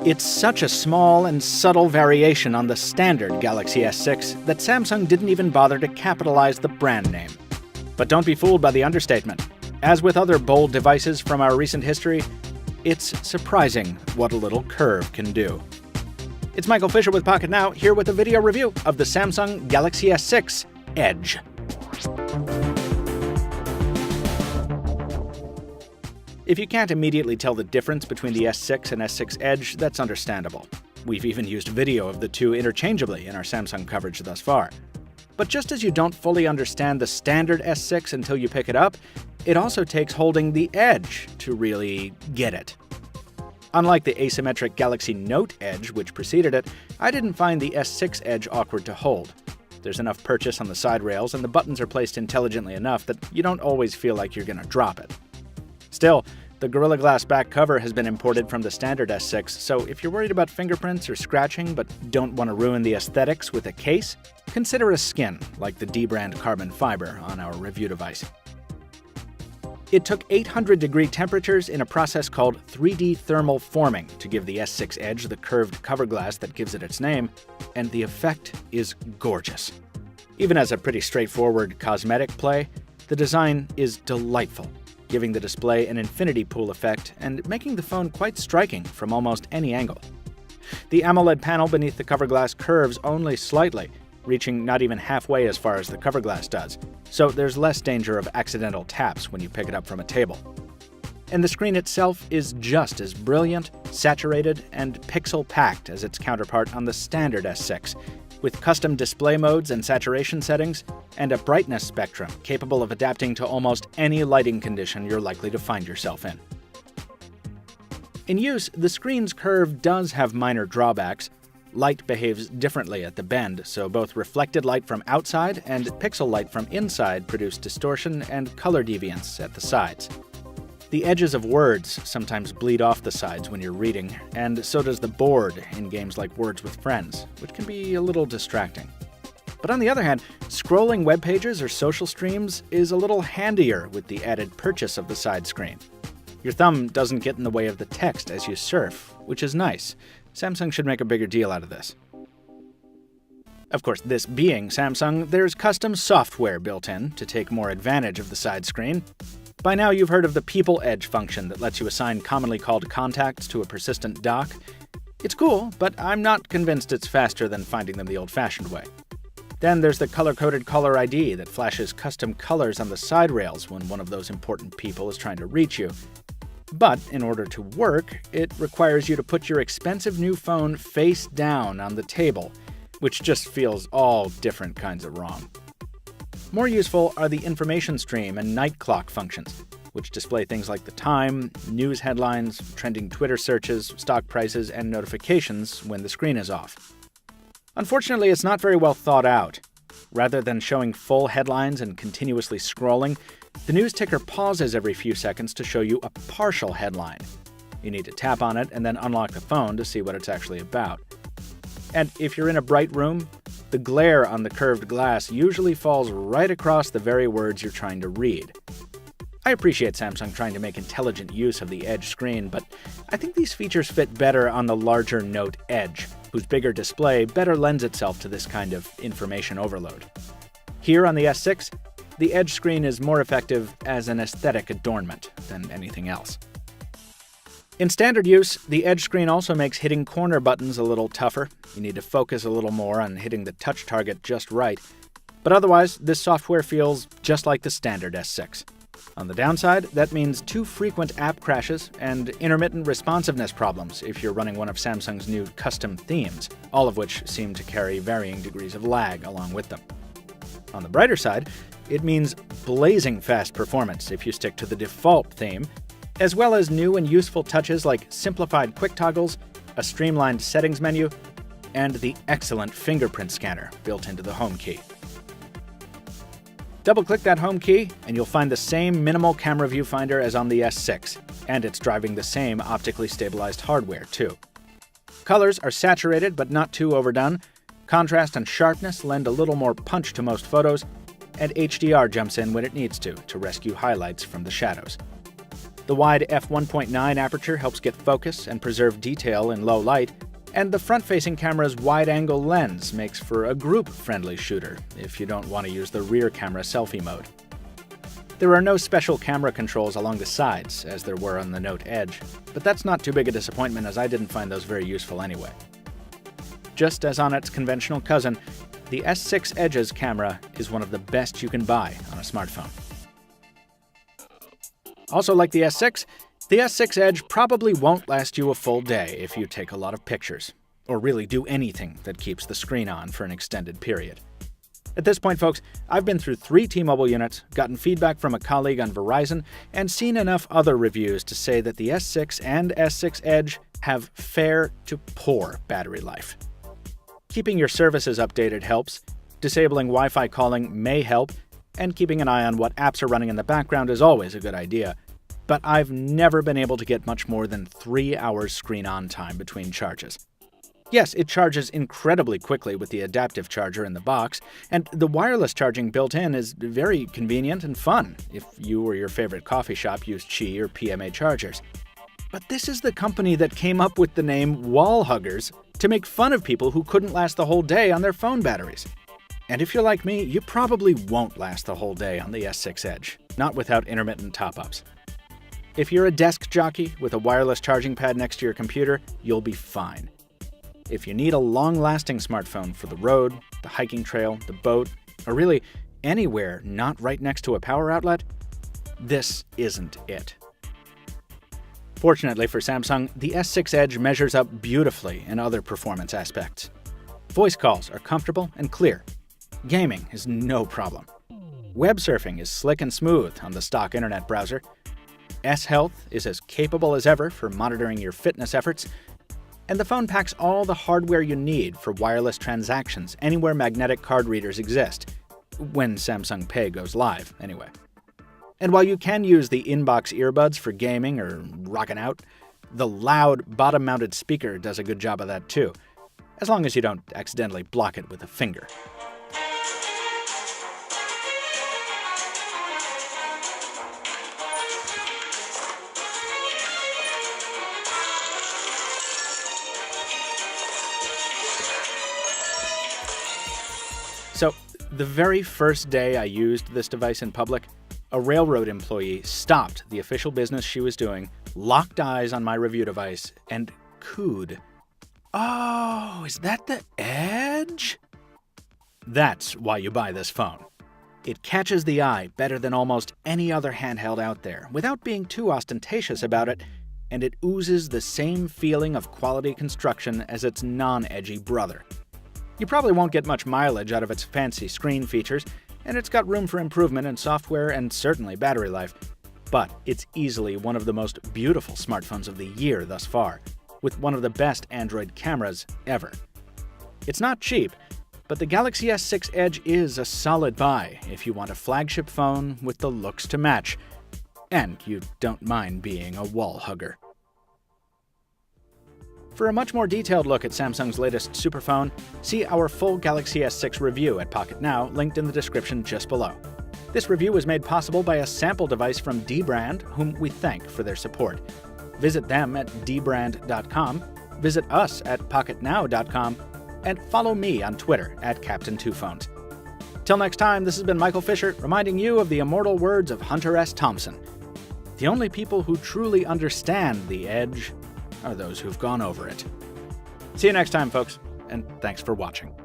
It's such a small and subtle variation on the standard Galaxy S6 that Samsung didn't even bother to capitalize the brand name. But don't be fooled by the understatement. As with other bold devices from our recent history, it's surprising what a little curve can do. It's Michael Fisher with Pocket Now, here with a video review of the Samsung Galaxy S6 Edge. If you can't immediately tell the difference between the S6 and S6 Edge, that's understandable. We've even used video of the two interchangeably in our Samsung coverage thus far. But just as you don't fully understand the standard S6 until you pick it up, it also takes holding the Edge to really get it. Unlike the asymmetric Galaxy Note Edge, which preceded it, I didn't find the S6 Edge awkward to hold. There's enough purchase on the side rails, and the buttons are placed intelligently enough that you don't always feel like you're gonna drop it. Still, the Gorilla Glass back cover has been imported from the standard S6, so if you're worried about fingerprints or scratching but don't want to ruin the aesthetics with a case, consider a skin, like the D-brand carbon fiber on our review device. It took 800-degree temperatures in a process called 3D thermal forming to give the S6 Edge the curved cover glass that gives it its name, and the effect is gorgeous. Even as a pretty straightforward cosmetic play, the design is delightful, giving the display an infinity pool effect and making the phone quite striking from almost any angle. The AMOLED panel beneath the cover glass curves only slightly, reaching not even halfway as far as the cover glass does, so there's less danger of accidental taps when you pick it up from a table. And the screen itself is just as brilliant, saturated, and pixel-packed as its counterpart on the standard S6, with custom display modes and saturation settings, and a brightness spectrum capable of adapting to almost any lighting condition you're likely to find yourself in. In use, the screen's curve does have minor drawbacks. Light behaves differently at the bend, so both reflected light from outside and pixel light from inside produce distortion and color deviance at the sides. The edges of words sometimes bleed off the sides when you're reading, and so does the board in games like Words with Friends, which can be a little distracting. But on the other hand, scrolling web pages or social streams is a little handier with the added purchase of the side screen. Your thumb doesn't get in the way of the text as you surf, which is nice. Samsung should make a bigger deal out of this. Of course, this being Samsung, there's custom software built in to take more advantage of the side screen. By now you've heard of the People Edge function that lets you assign commonly called contacts to a persistent dock. It's cool, but I'm not convinced it's faster than finding them the old-fashioned way. Then there's the color-coded caller ID that flashes custom colors on the side rails when one of those important people is trying to reach you. But in order to work, it requires you to put your expensive new phone face down on the table, which just feels all different kinds of wrong. More useful are the information stream and night clock functions, which display things like the time, news headlines, trending Twitter searches, stock prices, and notifications when the screen is off. Unfortunately, it's not very well thought out. Rather than showing full headlines and continuously scrolling, the news ticker pauses every few seconds to show you a partial headline. You need to tap on it and then unlock the phone to see what it's actually about. And if you're in a bright room, the glare on the curved glass usually falls right across the very words you're trying to read. I appreciate Samsung trying to make intelligent use of the Edge screen, but I think these features fit better on the larger Note Edge, whose bigger display better lends itself to this kind of information overload. Here on the S6, the Edge screen is more effective as an aesthetic adornment than anything else. In standard use, the Edge screen also makes hitting corner buttons a little tougher. You need to focus a little more on hitting the touch target just right. But otherwise, this software feels just like the standard S6. On the downside, that means too frequent app crashes and intermittent responsiveness problems if you're running one of Samsung's new custom themes, all of which seem to carry varying degrees of lag along with them. On the brighter side, it means blazing fast performance if you stick to the default theme, as well as new and useful touches like simplified quick toggles, a streamlined settings menu, and the excellent fingerprint scanner built into the home key. Double-click that home key, and you'll find the same minimal camera viewfinder as on the S6, and it's driving the same optically stabilized hardware, too. Colors are saturated but not too overdone, contrast and sharpness lend a little more punch to most photos, and HDR jumps in when it needs to rescue highlights from the shadows. The wide f1.9 aperture helps get focus and preserve detail in low light, and the front-facing camera's wide-angle lens makes for a group-friendly shooter if you don't want to use the rear camera selfie mode. There are no special camera controls along the sides, as there were on the Note Edge, but that's not too big a disappointment as I didn't find those very useful anyway. Just as on its conventional cousin, the S6 Edge's camera is one of the best you can buy on a smartphone. Also like the S6 Edge probably won't last you a full day if you take a lot of pictures, or really do anything that keeps the screen on for an extended period. At this point, folks, I've been through 3 T-Mobile units, gotten feedback from a colleague on Verizon, and seen enough other reviews to say that the S6 and S6 Edge have fair to poor battery life. Keeping your services updated helps, disabling Wi-Fi calling may help, and keeping an eye on what apps are running in the background is always a good idea. But I've never been able to get much more than 3 hours screen-on time between charges. Yes, it charges incredibly quickly with the adaptive charger in the box, and the wireless charging built in is very convenient and fun if you or your favorite coffee shop use Qi or PMA chargers. But this is the company that came up with the name wall huggers to make fun of people who couldn't last the whole day on their phone batteries. And if you're like me, you probably won't last the whole day on the S6 Edge, not without intermittent top-ups. If you're a desk jockey with a wireless charging pad next to your computer, you'll be fine. If you need a long-lasting smartphone for the road, the hiking trail, the boat, or really anywhere not right next to a power outlet, this isn't it. Fortunately for Samsung, the S6 Edge measures up beautifully in other performance aspects. Voice calls are comfortable and clear. Gaming is no problem. Web surfing is slick and smooth on the stock internet browser. S-Health is as capable as ever for monitoring your fitness efforts. And the phone packs all the hardware you need for wireless transactions anywhere magnetic card readers exist. When Samsung Pay goes live, anyway. And while you can use the inbox earbuds for gaming or rocking out, the loud, bottom-mounted speaker does a good job of that too, as long as you don't accidentally block it with a finger. So, the very first day I used this device in public, a railroad employee stopped the official business she was doing, locked eyes on my review device, and cooed. "Oh, is that the Edge?" That's why you buy this phone. It catches the eye better than almost any other handheld out there, without being too ostentatious about it, and it oozes the same feeling of quality construction as its non-edgy brother. You probably won't get much mileage out of its fancy screen features, and it's got room for improvement in software and certainly battery life. But it's easily one of the most beautiful smartphones of the year thus far, with one of the best Android cameras ever. It's not cheap, but the Galaxy S6 Edge is a solid buy if you want a flagship phone with the looks to match, and you don't mind being a wall hugger. For a much more detailed look at Samsung's latest superphone, see our full Galaxy S6 review at Pocket Now, linked in the description just below. This review was made possible by a sample device from Dbrand, whom we thank for their support. Visit them at dbrand.com, visit us at pocketnow.com, and follow me on Twitter at Captain2Phones. Till next time, this has been Michael Fisher, reminding you of the immortal words of Hunter S. Thompson. The only people who truly understand the Edge are those who've gone over it. See you next time, folks, and thanks for watching.